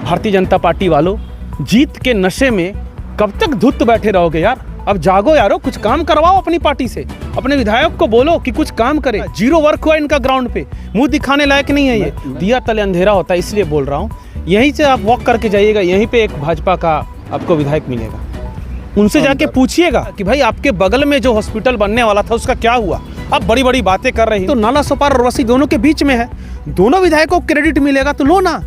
Bharatiya Janata party वालों, जीत के नशे में कब तक धुत बैठे रहोगे यार? अब जागो यारो, कुछ काम करवाओ अपनी पार्टी से। अपने विधायक को बोलो कि कुछ काम करे। जीरो वर्क हुआ इनका ग्राउंड पे, मुंह दिखाने लायक नहीं है ये। दिया तले अंधेरा होता है, इसलिए बोल रहा हूँ। यहीं से आप वॉक करके जाइएगा, यहीं पे एक भाजपा का आपको विधायक मिलेगा। उनसे जाके पूछिएगा कि भाई आपके बगल में जो हॉस्पिटल बनने वाला था उसका क्या हुआ? आप बड़ी बड़ी बातें कर रहे हैं। तो नालासोपारा और उर्वशी दोनों के बीच में है, दोनों विधायकों को क्रेडिट मिलेगा तो लो ना।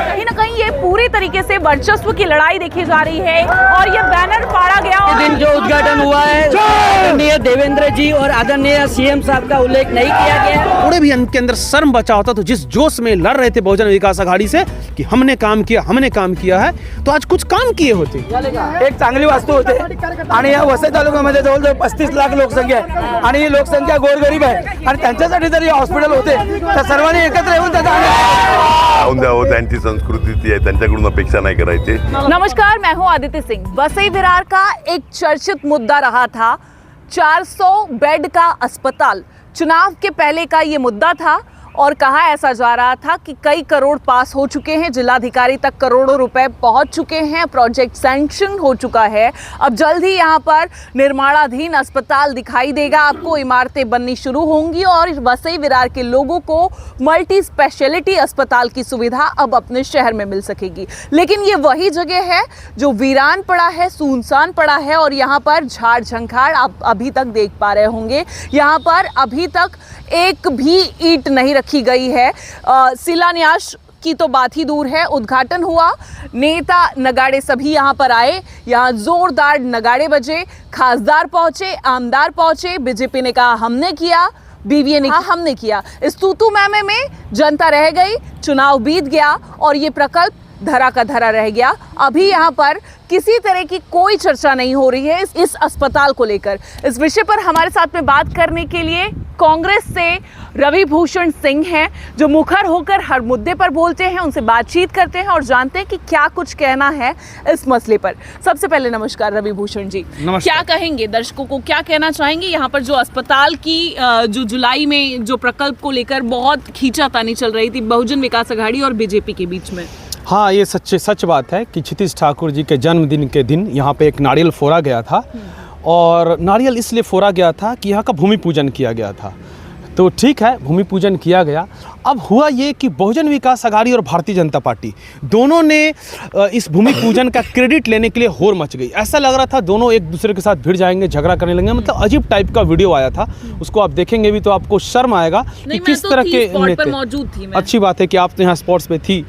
कहीं ना कहीं ये पूरी तरीके से वर्चस्व की लड़ाई देखी जा रही है और ये बैनर फाड़ा गया। दिन जो उद्घाटन हुआ है, आदरणीय देवेंद्र जी और आदरणीय सीएम साहब का उल्लेख नहीं किया गया। थोड़े भी उनके अंदर शर्म बचा होता तो जिस जोश में लड़ रहे थे बहुजन विकास आघाड़ी से कि हमने काम किया है, तो आज कुछ काम किए होते। एक चांगली वास्तू होते आणि या वसई तालुक्यामध्ये जवळजवळ 35 लाख लोकसंख्या आहे आणि ही लोकसंख्या गोरगरीब आहे आणि त्यांच्यासाठी जर हे हॉस्पिटल होते तर सर्वांनी एकत्र येऊन त्याचा त्यांची संस्कृती ती आहे, त्यांच्याकडून अपेक्षा नाही करायची। नमस्कार, मैं हूं आदित्य सिंह। वसई विरार का एक चर्चित मुद्दा रहा था 400 बेड का अस्पताल। चुनाव के पहले का ये मुद्दा था और कहा ऐसा जा रहा था कि कई करोड़ पास हो चुके हैं, जिलाधिकारी तक करोड़ों रुपए पहुंच चुके हैं, प्रोजेक्ट सैंक्शन हो चुका है। अब जल्द ही यहाँ पर निर्माणाधीन अस्पताल दिखाई देगा, आपको इमारतें बननी शुरू होंगी और वसई विरार के लोगों को मल्टी स्पेशलिटी अस्पताल की सुविधा अब अपने शहर में मिल सकेगी। लेकिन ये वही जगह है जो वीरान पड़ा है, सुनसान पड़ा है और यहाँ पर झाड़ झंखाड़ आप अभी तक देख पा रहे होंगे। यहाँ पर अभी तक एक भी ईंट नहीं रखी गई है। शिलान्यास की तो बात ही दूर है, उद्घाटन हुआ, नेता नगाड़े सभी यहाँ पर आए, यहाँ जोरदार नगाड़े बजे, खासदार पहुंचे, आमदार पहुंचे। बीजेपी ने कहा हमने किया, बीवीए ने कहा हमने किया। इस तूतू मैमे में जनता रह गई, चुनाव बीत गया और ये प्रकल्प धरा का धरा रह गया। अभी यहाँ पर किसी तरह की कोई चर्चा नहीं हो रही है इस अस्पताल को लेकर। इस विषय पर हमारे साथ में बात करने के लिए कांग्रेस से रवि भूषण सिंह हैं, जो मुखर होकर हर मुद्दे पर बोलते हैं। उनसे बातचीत करते हैं और जानते हैं कि क्या कुछ कहना है इस मसले पर। सबसे पहले नमस्कार रवि भूषण जी, क्या कहेंगे दर्शकों को, क्या कहना चाहेंगे यहाँ पर जो अस्पताल की जो जुलाई में जो प्रकल्प को लेकर बहुत खींचातानी चल रही थी बहुजन विकास आघाड़ी और बीजेपी के बीच में? हाँ, ये सच बात है कि क्षितिज ठाकुर जी के जन्मदिन के दिन यहाँ पे एक नारियल फोड़ा गया था और नारियल इसलिए फोड़ा गया था कि यहाँ का भूमि पूजन किया गया था। तो ठीक है, भूमि पूजन किया गया। अब हुआ ये कि बहुजन विकास आघाड़ी और भारतीय जनता पार्टी दोनों ने इस भूमि पूजन का क्रेडिट लेने के लिए होड़ मच गई। ऐसा लग रहा था दोनों एक दूसरे के साथ भिड़ जाएंगे, झगड़ा करने लगेंगे। मतलब अजीब टाइप का वीडियो आया था, उसको आप देखेंगे भी तो आपको शर्म आएगा कि किस तरह के नेता। मौजूद थी मैं। अच्छी बात है कि आप तो यहाँ स्पॉट्स पे थी।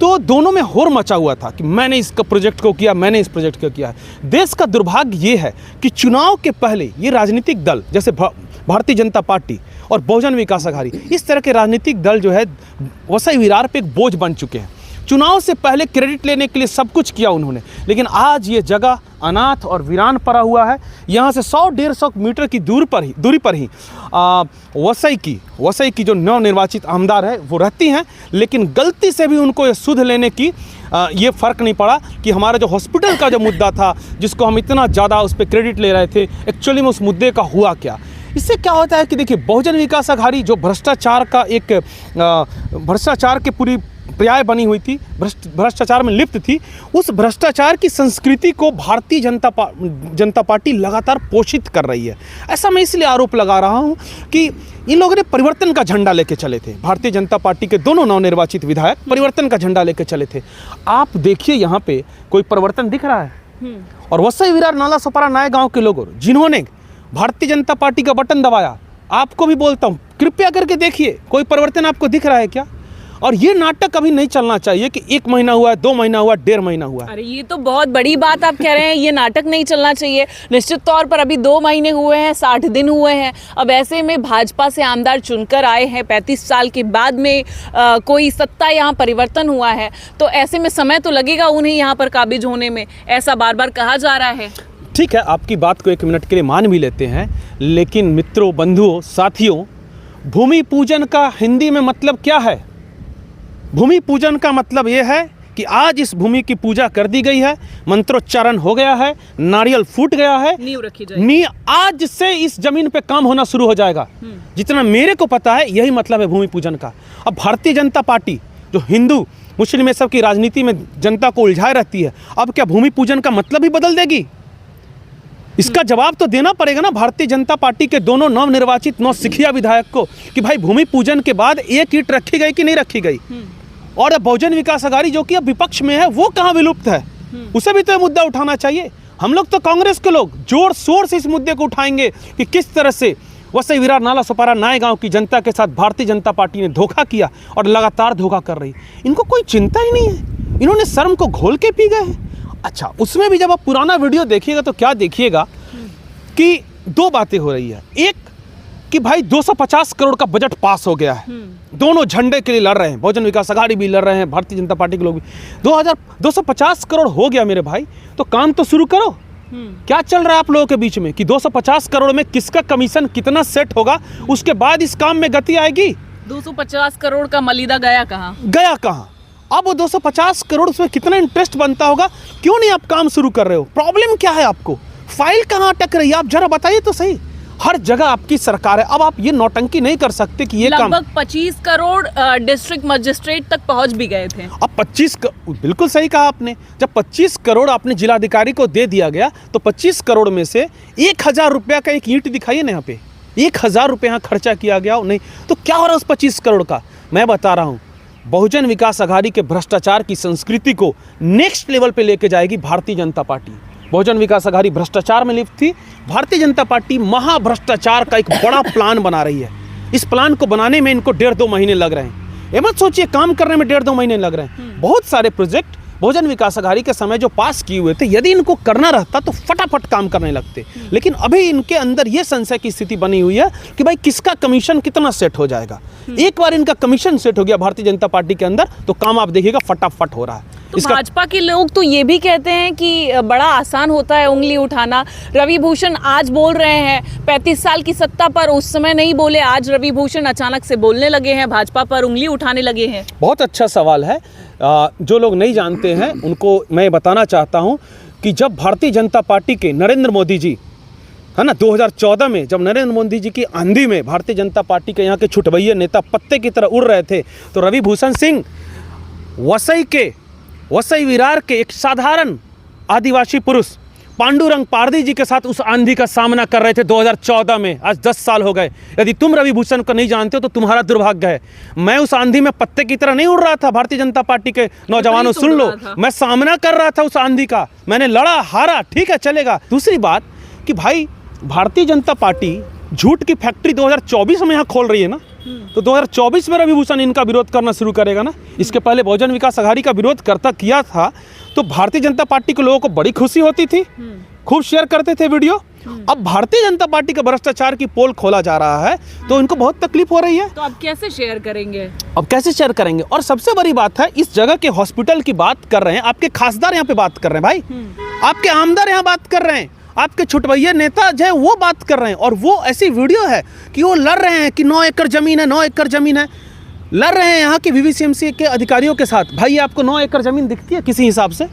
तो दोनों में होड़ मचा हुआ था कि मैंने इस प्रोजेक्ट को किया, मैंने इस प्रोजेक्ट को किया। देश का दुर्भाग्य ये है कि चुनाव के पहले ये राजनीतिक दल जैसे भारतीय जनता पार्टी और बहुजन विकास आघाड़ी, इस तरह के राजनीतिक दल जो है वसई विरार पे एक बोझ बन चुके हैं। चुनाव से पहले क्रेडिट लेने के लिए सब कुछ किया उन्होंने, लेकिन आज ये जगह अनाथ और वीरान पड़ा हुआ है। यहाँ से 100-150 मीटर की दूरी पर ही वसई की जो नवनिर्वाचित आमदार है वो रहती हैं, लेकिन गलती से भी उनको ये सुध लेने की ये फ़र्क नहीं पड़ा कि हमारा जो हॉस्पिटल का जो मुद्दा था, जिसको हम इतना ज़्यादा उस पर क्रेडिट ले रहे थे, एक्चुअली में उस मुद्दे का हुआ क्या। इससे क्या होता है कि देखिए, बहुजन विकास आघाड़ी जो भ्रष्टाचार के पूरी पर्याय बनी हुई थी, भ्रष्टाचार में लिप्त थी, उस भ्रष्टाचार की संस्कृति को भारतीय जनता पार्टी लगातार पोषित कर रही है। ऐसा मैं इसलिए आरोप लगा रहा हूं कि इन लोगों ने परिवर्तन का झंडा लेके चले थे। भारतीय जनता पार्टी के दोनों नवनिर्वाचित विधायक परिवर्तन का झंडा लेके चले थे। आप देखिए यहाँ पे कोई परिवर्तन दिख रहा है? और वसई विरार नालासोपारा नए गाँव के लोगों जिन्होंने भारतीय जनता पार्टी का बटन दबाया, आपको भी बोलता हूँ कृपया करके देखिए, कोई परिवर्तन आपको दिख रहा है क्या? और ये नाटक अभी नहीं चलना चाहिए कि 1 महीना हुआ है, 2 महीना हुआ, 1.5 महीना हुआ है। अरे ये तो बहुत बड़ी बात आप कह रहे हैं, ये नाटक नहीं चलना चाहिए। निश्चित तौर पर अभी 2 महीने हुए हैं, 60 दिन हुए हैं। अब ऐसे में भाजपा से आमदार चुनकर आए हैं, 35 साल के बाद में कोई सत्ता यहाँ परिवर्तन हुआ है, तो ऐसे में समय तो लगेगा उन्हें यहाँ पर काबिज होने में, ऐसा बार बार कहा जा रहा है। ठीक है, आपकी बात को 1 मिनट के लिए मान भी लेते हैं, लेकिन मित्रों, बंधुओं, साथियों, भूमि पूजन का हिंदी में मतलब क्या है? भूमि पूजन का मतलब यह है कि आज इस भूमि की पूजा कर दी गई है, मंत्रोच्चारण हो गया है, नारियल फूट गया है, नींव रखी जाएगी। आज से इस जमीन पे काम होना शुरू हो जाएगा। जितना मेरे को पता है यही मतलब है भूमि पूजन का। अब भारतीय जनता पार्टी जो हिंदू मुस्लिम ये सब की राजनीति में जनता को उलझाए रहती है, अब क्या भूमि पूजन का मतलब ही बदल देगी? इसका जवाब तो देना पड़ेगा ना भारतीय जनता पार्टी के दोनों नवनिर्वाचित नौसिखिया विधायक को कि भाई भूमि पूजन के बाद एक ईंट रखी गई कि नहीं रखी गई। और बहुजन विकास अघाड़ी जो कि अब विपक्ष में है वो कहाँ विलुप्त है, उसे भी तो ये मुद्दा उठाना चाहिए। हम लोग तो कांग्रेस के लोग जोर शोर से इस मुद्दे को उठाएंगे कि किस तरह से वसई विरार नाला सोपारा नाय गांव की जनता के साथ भारतीय जनता पार्टी ने धोखा किया और लगातार धोखा कर रही। इनको कोई चिंता ही नहीं है, इन्होंने शर्म को घोल के पी गए हैं। अच्छा, उसमें भी जब आप पुराना वीडियो देखिएगा तो क्या देखिएगा कि दो बातें हो रही है। एक कि भाई 250 करोड़ का बजट पास हो गया है, दोनों झंडे के लिए लड़ रहे हैं, बहुजन विकास अघाड़ी भी लड़ रहे हैं, भारतीय जनता पार्टी के लोग भी। 250 करोड़ हो गया मेरे भाई, तो काम तो शुरू करो। क्या चल रहा है आप लोगों के बीच में कि 250 करोड़ में किसका कमीशन कितना सेट होगा, उसके बाद इस काम में गति आएगी। 250 करोड़ का मलीदा गया कहाँ? अब वो 250 करोड़ उसमें कितना इंटरेस्ट बनता होगा, क्यों नहीं आप काम शुरू कर रहे हो? प्रॉब्लम क्या है आपको? फाइल कहाँ अटक रही है, आप जरा बताइए तो सही। हर जगह आपकी सरकार है, अब आप ये नौटंकी नहीं कर सकते कि ये काम। लगभग 25 करोड़ डिस्ट्रिक्ट मजिस्ट्रेट तक पहुंच भी गए थे। अब 25 बिल्कुल सही कहा आपने। जब 25 करोड़ आपने जिलाधिकारी को दे दिया गया तो 25 करोड़ में से 1000 रुपया का एक ईंट दिखाइए ना यहाँ पे, 1000 रुपये यहाँ खर्चा किया गया नहीं तो क्या हो रहा है उस 25 करोड़ का? मैं बता रहा हूँ, बहुजन विकास अघाड़ी के भ्रष्टाचार की संस्कृति को नेक्स्ट लेवल पे लेके जाएगी भारतीय जनता पार्टी। बहुजन विकास अघाड़ी भ्रष्टाचार में लिप्त थी, भारतीय जनता पार्टी महाभ्रष्टाचार का एक बड़ा प्लान बना रही है। इस प्लान को बनाने में इनको 1.5-2 महीने लग रहे हैं। ये मत सोचिए काम करने में 1.5-2 महीने लग रहे हैं। बहुत सारे प्रोजेक्ट बहुजन विकास अघाड़ी के समय जो पास किए हुए थे, यदि इनको करना रहता तो फटाफट काम करने लगते, लेकिन अभी इनके अंदर ये संशय की स्थिति बनी हुई है कि भाई किसका कमीशन कितना सेट हो जाएगा। एक बार इनका कमीशन सेट हो गया भारतीय जनता पार्टी के अंदर तो काम आप देखिएगा फटाफट हो रहा है। तो भाजपा के लोग तो ये भी कहते हैं कि बड़ा आसान होता है उंगली उठाना। रवि भूषण आज बोल रहे हैं 35 साल की सत्ता पर, उस समय नहीं बोले, आज रवि भूषण अचानक से बोलने लगे हैं, भाजपा पर उंगली उठाने लगे हैं। बहुत अच्छा सवाल है। जो लोग नहीं जानते हैं उनको मैं बताना चाहता हूं कि जब भारतीय जनता पार्टी के नरेंद्र मोदी जी है ना 2014 में जब नरेंद्र मोदी जी की आंधी में भारतीय जनता पार्टी के यहाँ के छुटभैया नेता पत्ते की तरह उड़ रहे थे, तो रवि भूषण सिंह वसई विरार के एक साधारण आदिवासी पुरुष पांडुरंग पारदी जी के साथ उस आंधी का सामना कर रहे थे 2014 में। आज 10 साल हो गए। यदि तुम रवि भूषण को नहीं जानते हो तो तुम्हारा दुर्भाग्य है। मैं उस आंधी में पत्ते की तरह नहीं उड़ रहा था। भारतीय जनता पार्टी के नौजवानों सुन लो, मैं सामना कर रहा था उस आंधी का, मैंने लड़ा, हारा, ठीक है चलेगा। दूसरी बात कि भाई भारतीय जनता पार्टी झूठ की फैक्ट्री 2024 में यहाँ खोल रही है ना, तो 2024 में रवि भूषण इनका विरोध करना शुरू करेगा ना। इसके पहले बहुजन विकास अघाड़ी का विरोध किया था तो भारतीय जनता पार्टी के लोगों को बड़ी खुशी होती थी, खूब शेयर करते थे वीडियो। अब भारतीय जनता पार्टी का भ्रष्टाचार की पोल खोला जा रहा है तो इनको बहुत तकलीफ हो रही है। तो अब कैसे शेयर करेंगे? और सबसे बड़ी बात है, इस जगह के हॉस्पिटल की बात कर रहे हैं, आपके खासदार यहाँ पे बात कर रहे हैं भाई, आपके आमदार यहाँ बात कर रहे हैं, आपके छुटभैया नेता जो है वो बात कर रहे हैं। और वो ऐसी वीडियो है कि वो लड़ रहे हैं कि 9 एकड़ जमीन है, 9 एकड़ जमीन है, लड़ रहे हैं यहाँ के VVCMC के अधिकारियों के साथ। भाई आपको 9 एकड़ जमीन दिखती है किसी हिसाब से?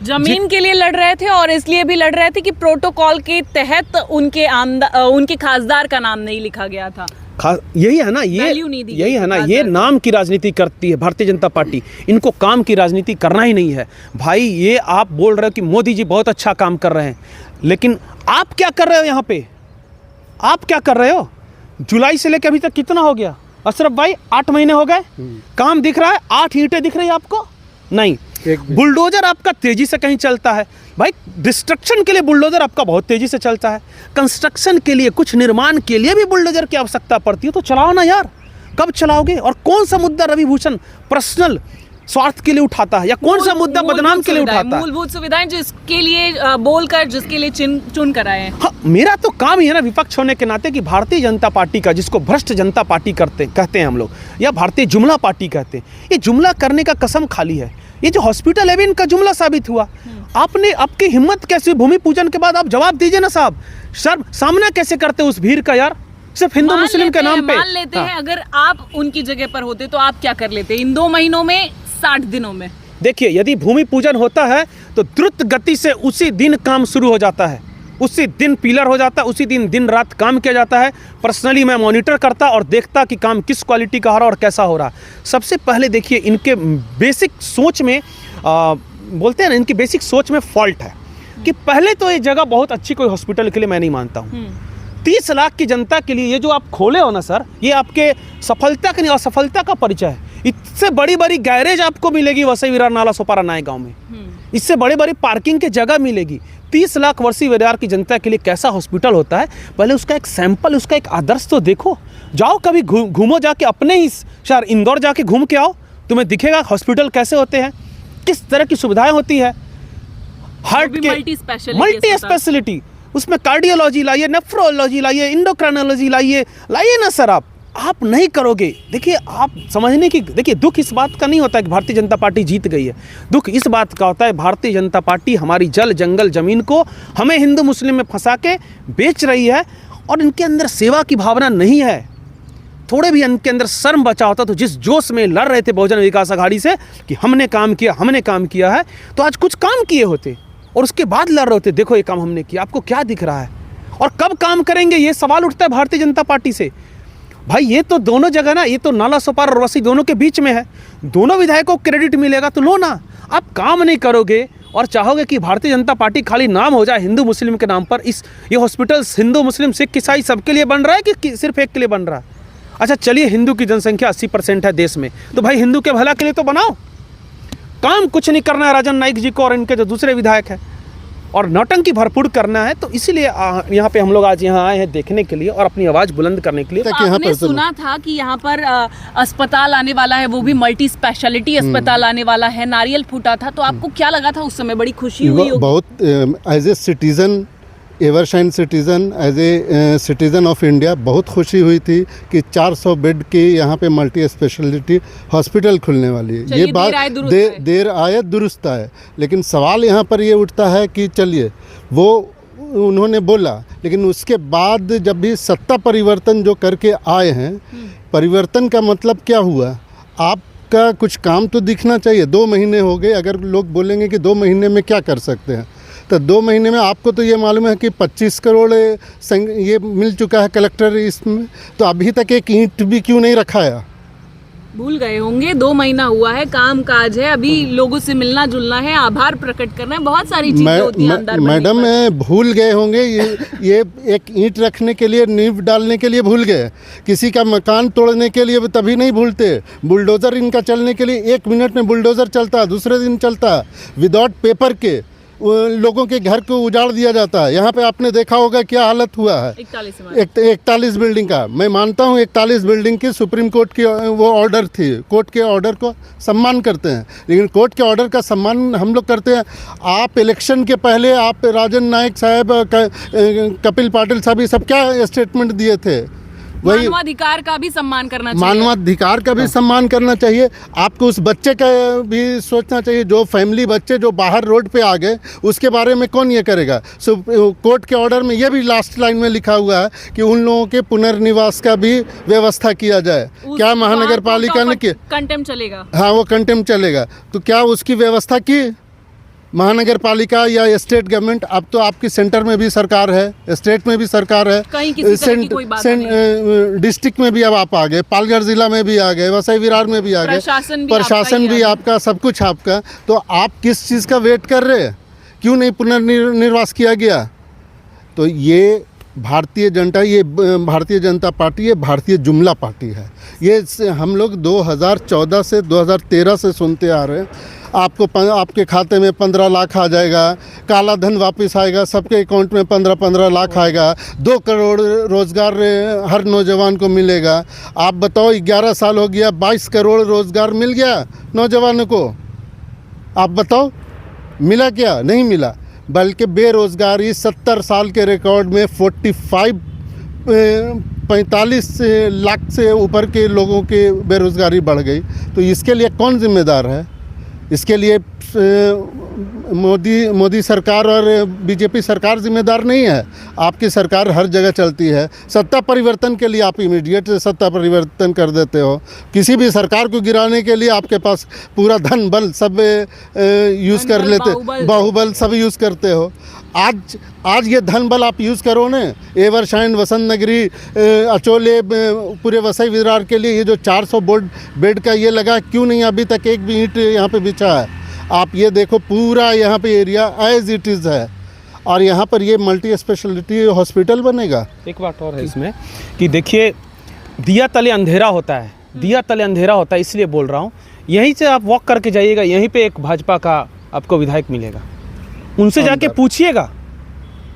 जमीन के लिए लड़ रहे थे और इसलिए भी लड़ रहे थे कि प्रोटोकॉल के तहत उनके खासदार का नाम नहीं लिखा गया था। यही है ना, ये नाम की राजनीति करती है भारतीय जनता पार्टी। इनको काम की राजनीति करना ही नहीं है भाई। ये आप बोल रहे हो कि मोदी जी बहुत अच्छा काम कर रहे हैं, लेकिन आप क्या कर रहे हो यहाँ पे? आप क्या कर रहे हो? जुलाई से लेकर अभी तक कितना हो गया अशरफ भाई? 8 महीने हो गए, काम दिख रहा है? 8 ईंटें दिख रही है आपको? नहीं। बुलडोजर आपका तेजी से कहीं चलता है भाई, डिस्ट्रक्शन के लिए बुलडोजर आपका बहुत तेजी से चलता है, कंस्ट्रक्शन के लिए, कुछ निर्माण के लिए भी बुलडोजर की आवश्यकता पड़ती है, तो चलाओ ना यार। कब चलाओगे? और कौन सा मुद्दा रवि भूषण पर्सनल स्वार्थ के लिए उठाता है या कौन सा मुद्दा बदनाम के लिए उठाता है? मूलभूत सुविधाएं जिसके लिए बोलकर, जिसके लिए चुन कर आए हैं। हाँ, मेरा तो काम ही है ना विपक्ष होने के नाते कि भारतीय जनता पार्टी का, जिसको भ्रष्ट जनता पार्टी कहते हैं हम लोग, या भारतीय जुमला पार्टी कहते हैं, ये जुमला करने का कसम खाली है। ये जो हॉस्पिटल है भी इनका जुमला साबित हुआ। आपने, आपकी हिम्मत कैसे? भूमि पूजन के बाद आप जवाब दीजिए ना साहब। सर सामना कैसे करते उस भीड़ का यार, सिर्फ हिंदू मुस्लिम के नाम पे? मान लेते हैं अगर आप उनकी जगह पर होते तो आप क्या कर लेते इन 2 महीनों में, 60 दिनों में? देखिए, यदि भूमि पूजन होता है तो द्रुत गति से उसी दिन काम शुरू हो जाता है, उसी दिन पिलर हो जाता है, उसी दिन रात काम किया जाता है। पर्सनली मैं मॉनिटर करता और देखता कि काम किस क्वालिटी का हो रहा और कैसा हो रहा। सबसे पहले देखिए, इनके बेसिक सोच में बोलते हैं ना, इनकी बेसिक सोच में फॉल्ट है कि पहले तो ये जगह बहुत अच्छी कोई हॉस्पिटल के लिए मैं नहीं मानता हूँ। 30 लाख की जनता के लिए ये जो आप खोले हो ना सर, ये आपके सफलता का नहीं असफलता का परिचय है। इससे बड़ी बड़ी गैरेज आपको मिलेगी वसई विरार नाला सोपारा नाय गांव में, इससे बड़ी बड़ी पार्किंग की जगह मिलेगी। 30 लाख वसई विरार की जनता के लिए कैसा हॉस्पिटल होता है, पहले उसका एक सैंपल, उसका एक आदर्श तो देखो। जाओ कभी घूमो, जाके अपने ही शहर इंदौर जाके घूम के आओ, तुम्हें दिखेगा हॉस्पिटल कैसे होते हैं, किस तरह की सुविधाएं होती है। हार्ट के मल्टी स्पेशलिटी, उसमें कार्डियोलॉजी लाइए, नेफ्रोलॉजी लाइए, इंडोक्राइनोलॉजी लाइए ना सर। आप नहीं करोगे। देखिए, आप समझने की, देखिए दुख इस बात का नहीं होता है कि भारतीय जनता पार्टी जीत गई है, दुख इस बात का होता है भारतीय जनता पार्टी हमारी जल जंगल जमीन को हमें हिंदू मुस्लिम में फंसा के बेच रही है और इनके अंदर सेवा की भावना नहीं है। थोड़े भी इनके अंदर शर्म बचा होता तो जिस जोश में लड़ रहे थे बहुजन विकास अघाड़ी से कि हमने काम किया है, तो आज कुछ काम किए होते और उसके बाद लड़ रहे होते, देखो ये काम हमने किया। आपको क्या दिख रहा है और कब काम करेंगे, ये सवाल उठता है भारतीय जनता पार्टी से। भाई ये तो दोनों जगह ना, ये तो नाला सोपारा और वसई दोनों के बीच में है, दोनों विधायकों को क्रेडिट मिलेगा तो लो ना। आप काम नहीं करोगे और चाहोगे कि भारतीय जनता पार्टी खाली नाम हो जाए हिंदू मुस्लिम के नाम पर। ये हॉस्पिटल हिंदू मुस्लिम सिख ईसाई सबके लिए बन रहा है कि सिर्फ एक के लिए बन रहा है? अच्छा चलिए, हिंदू की जनसंख्या 80% है देश में, तो भाई हिंदू के भला के लिए तो बनाओ। काम कुछ नहीं करना है राजन नाइक जी को और इनके जो दूसरे विधायक हैं, और नौटंकी भरपूर करना है। तो इसीलिए यहाँ पे हम लोग आज यहाँ आए हैं देखने के लिए और अपनी आवाज़ बुलंद करने के लिए। तो आपने सुना था कि यहाँ पर अस्पताल आने वाला है, वो भी मल्टी स्पेशलिटी अस्पताल आने वाला है, नारियल फूटा था, तो आपको क्या लगा था उस समय? बड़ी खुशी हुई? बहुत as a citizen, evershine citizen, as a citizen of India बहुत खुशी हुई थी कि 400 बेड की यहाँ पे मल्टी स्पेशलिटी हॉस्पिटल खुलने वाली है। ये बात देर आए दुरुस्त आए, लेकिन सवाल यहाँ पर ये उठता है कि चलिए वो उन्होंने बोला, लेकिन उसके बाद जब भी सत्ता परिवर्तन जो करके आए हैं, परिवर्तन का मतलब क्या हुआ? आपका कुछ काम तो दिखना चाहिए। 2 महीने हो गए, अगर लोग बोलेंगे कि 2 महीने में क्या कर सकते हैं, तो 2 महीने में आपको तो ये मालूम है कि 25 करोड़ ये मिल चुका है कलेक्टर इसमें, तो अभी तक एक ईंट भी क्यों नहीं रखा है? भूल गए होंगे, 2 महीना हुआ है, काम काज है, अभी लोगों से मिलना जुलना है, आभार प्रकट करना है, बहुत सारी चीजें होती हैं अंदर। मैडम भूल गए होंगे, ये एक ईंट रखने के लिए, नींव डालने के लिए भूल गए। किसी का मकान तोड़ने के लिए तभी नहीं भूलते। बुलडोज़र इनका चलने के लिए 1 मिनट में बुलडोज़र चलता, दूसरे दिन चलता, विदाउट पेपर के लोगों के घर को उजाड़ दिया जाता है। यहाँ पे आपने देखा होगा क्या हालत हुआ है। 41 बिल्डिंग का, मैं मानता हूँ 41 बिल्डिंग की सुप्रीम कोर्ट की वो ऑर्डर थी, कोर्ट के ऑर्डर को सम्मान करते हैं, लेकिन कोर्ट के ऑर्डर का सम्मान हम लोग करते हैं। आप इलेक्शन के पहले आप राजन नाइक साहब, कपिल पाटिल साहब, ये सब क्या स्टेटमेंट दिए थे? वही मानवाधिकार का भी सम्मान करना चाहिए, मानवाधिकार का भी सम्मान करना चाहिए। आपको उस बच्चे का भी सोचना चाहिए, जो फैमिली बच्चे जो बाहर रोड पे आ गए, उसके बारे में कौन ये करेगा? कोर्ट के ऑर्डर में ये भी लास्ट लाइन में लिखा हुआ है कि उन लोगों के पुनर्निवास का भी व्यवस्था किया जाए। क्या महानगर पालिका ने किया? कंटेम चलेगा। हाँ, वो कंटेम चलेगा, तो क्या उसकी व्यवस्था की महानगर पालिका या स्टेट गवर्नमेंट? अब तो आपकी सेंटर में भी सरकार है, स्टेट में भी सरकार है, कहीं किसी तरह की कोई बात नहीं। डिस्ट्रिक्ट में भी अब आप आ गए, पालघर जिला में भी आ गए, वसई विरार में भी आ गए, प्रशासन भी आपका, सब कुछ आपका। तो आप किस चीज़ का वेट कर रहे हैं? क्यों नहीं पुनर्निर्वास किया गया? तो ये भारतीय जनता पार्टी ये भारतीय जुमला पार्टी है। ये हम लोग 2014 से 2013 से सुनते आ रहे हैं, आपके खाते में 15 लाख आ जाएगा, काला धन वापस आएगा, सबके अकाउंट में 15-15 लाख आएगा, 2 करोड़ रोज़गार हर नौजवान को मिलेगा। आप बताओ, 11 साल हो गया, 22 करोड़ रोज़गार मिल गया नौजवानों को? आप बताओ मिला क्या? नहीं मिला, बल्कि बेरोज़गारी 70 साल के रिकॉर्ड में 45 लाख से ऊपर के लोगों के बेरोज़गारी बढ़ गई। तो इसके लिए कौन जिम्मेदार है? इसके लिए मोदी सरकार और बीजेपी सरकार जिम्मेदार नहीं है। आपकी सरकार हर जगह चलती है। सत्ता परिवर्तन के लिए आप इमीडिएट सत्ता परिवर्तन कर देते हो। किसी भी सरकार को गिराने के लिए आपके पास पूरा धन बल सब यूज़ कर लेते, बाहुबल सब यूज़ करते हो। आज ये धन बल आप यूज़ करो ना, एवर शाइन, वसंत नगरी, अचोले, पूरे वसई विरार के लिए ये जो 400 बेड का ये लगा, क्यों नहीं अभी तक एक भी ईंट यहाँ पे बिछा है? आप ये देखो पूरा यहाँ पे एरिया एज इट इज़ है, और यहाँ पर ये मल्टी स्पेशलिटी हॉस्पिटल बनेगा। एक बात और है इसमें कि देखिए, दिया तले अंधेरा होता है, दिया तले अंधेरा होता है, इसलिए बोल रहा हूँ। यहीं से आप वॉक करके जाइएगा, यहीं पे एक भाजपा का आपको विधायक मिलेगा, उनसे जाके पूछिएगा।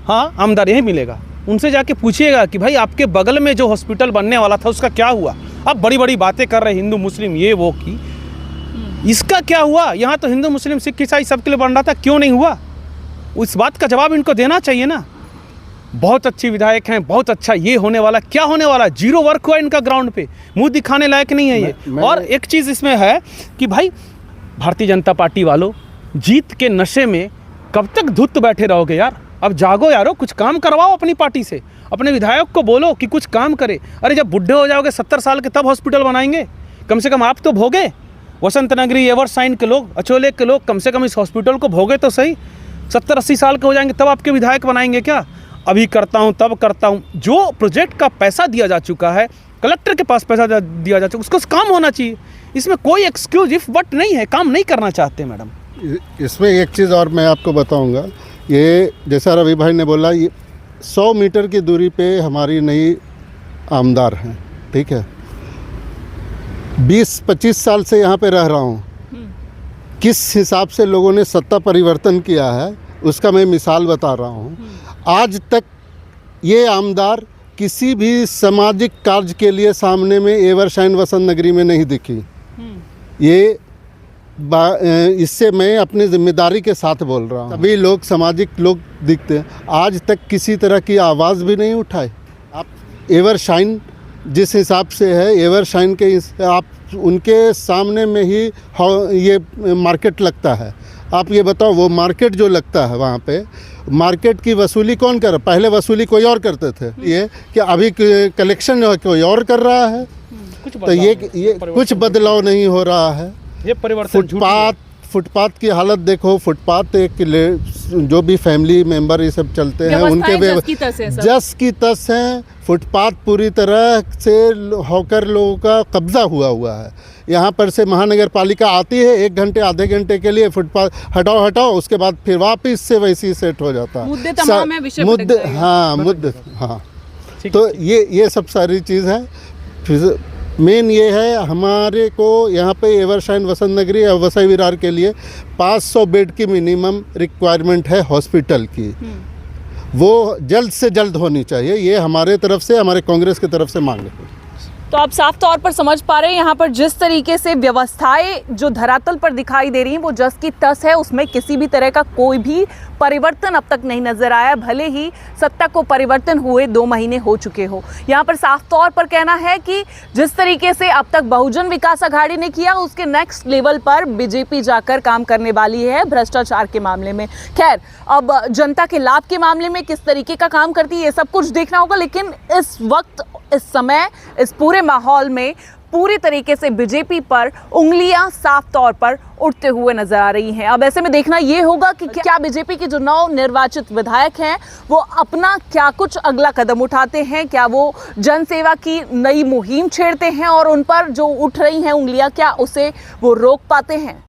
हाँ, आमदार यहीं मिलेगा, उनसे जाके पूछिएगा कि भाई आपके बगल में जो हॉस्पिटल बनने वाला था उसका क्या हुआ? आप बड़ी बड़ी बातें कर रहे हिंदू मुस्लिम ये वो की, इसका क्या हुआ? यहाँ तो हिंदू मुस्लिम सिख ईसाई सबके लिए बन रहा था, क्यों नहीं हुआ? उस बात का जवाब इनको देना चाहिए ना। बहुत अच्छी विधायक हैं, बहुत अच्छा ये होने वाला, क्या होने वाला? जीरो वर्क हुआ इनका ग्राउंड पे, मुंह दिखाने लायक नहीं है ये। और एक चीज़ इसमें है कि भाई भारतीय जनता पार्टी वालों, जीत के नशे में कब तक धुत बैठे रहोगे यार? अब जागो यारो, कुछ काम करवाओ अपनी पार्टी से, अपने विधायक को बोलो कि कुछ काम करे। अरे जब बुढ़े हो जाओगे 70 साल के तब हॉस्पिटल बनाएंगे, कम से कम आप तो भोगे। वसंत नगरी, एवरसाइन के लोग, अचोले के लोग कम से कम इस हॉस्पिटल को भोगे तो सही। 70-80 साल के हो जाएंगे तब आपके विधायक बनाएंगे क्या? अभी करता हूँ तब करता हूँ। जो प्रोजेक्ट का पैसा दिया जा चुका है, कलेक्टर के पास पैसा दिया जा चुका, उसको काम होना चाहिए। इसमें कोई एक्सक्यूजिव बट नहीं है, काम नहीं करना चाहते मैडम। इसमें एक चीज़ और मैं आपको बताऊंगा, ये जैसा रवि भाई ने बोला, ये 100 मीटर की दूरी पे हमारी नई आमदार हैं, ठीक है। 20-25 साल से यहाँ पे रह रहा हूँ, किस हिसाब से लोगों ने सत्ता परिवर्तन किया है उसका मैं मिसाल बता रहा हूँ। आज तक ये आमदार किसी भी सामाजिक कार्य के लिए सामने में एवरशाइन वसंत नगरी में नहीं दिखी। ये इससे मैं अपनी जिम्मेदारी के साथ बोल रहा हूँ। सभी लोग सामाजिक लोग दिखते हैं, आज तक किसी तरह की आवाज़ भी नहीं उठाए। आप एवरशाइन जिस हिसाब से है, एवरशाइन के आप उनके सामने में ही ये मार्केट लगता है। आप ये बताओ, वो मार्केट जो लगता है वहाँ पे, मार्केट की वसूली कौन कर? पहले वसूली कोई और करते थे, ये कि अभी कलेक्शन कोई और कर रहा है। तो ये कुछ बदलाव नहीं हो रहा है। ये परिवर्तन फुटपाथ की हालत देखो। फुटपाथ एक जो भी फैमिली मेंबर ये सब चलते हैं उनके जस की तस हैं। फुटपाथ पूरी तरह से हॉकर लोगों का कब्जा हुआ है। यहाँ पर से महानगर पालिका आती है, 1 घंटे आधे घंटे के लिए फुटपाथ हटाओ, उसके बाद फिर वापस से वैसे ही सेट हो जाता है। मुद्दे हाँ। तो ये सब सारी चीज़ है। फिर मेन ये है, हमारे को यहाँ पे एवरशाइन वसंत नगरी और वसई विरार के लिए 500 बेड की मिनिमम रिक्वायरमेंट है हॉस्पिटल की। वो जल्द से जल्द होनी चाहिए। ये हमारे तरफ से, हमारे कांग्रेस की तरफ से मांग है। तो आप साफ तौर पर समझ पा रहे हैं यहाँ पर जिस तरीके से व्यवस्थाएं जो धरातल पर दिखाई दे रही हैं वो जस की तस है। उसमें किसी भी तरह का कोई भी परिवर्तन अब तक नहीं नजर आया, भले ही सत्ता को परिवर्तन हुए 2 महीने हो चुके हो। यहाँ पर साफ तौर पर कहना है कि जिस तरीके से अब तक बहुजन विकास आघाड़ी ने किया, उसके नेक्स्ट लेवल पर बीजेपी जाकर काम करने वाली है भ्रष्टाचार के मामले में। खैर, अब जनता के लाभ के मामले में किस तरीके का काम करती है ये सब कुछ देखना होगा, लेकिन इस वक्त, इस समय, इस पूरे माहौल में पूरी तरीके से बीजेपी पर उंगलियां साफ तौर पर उठते हुए नजर आ रही हैं। अब ऐसे में देखना ये होगा कि क्या बीजेपी के जो नव निर्वाचित विधायक हैं वो अपना क्या कुछ अगला कदम उठाते हैं, क्या वो जनसेवा की नई मुहिम छेड़ते हैं और उन पर जो उठ रही हैं उंगलियां, क्या उसे वो रोक पाते हैं।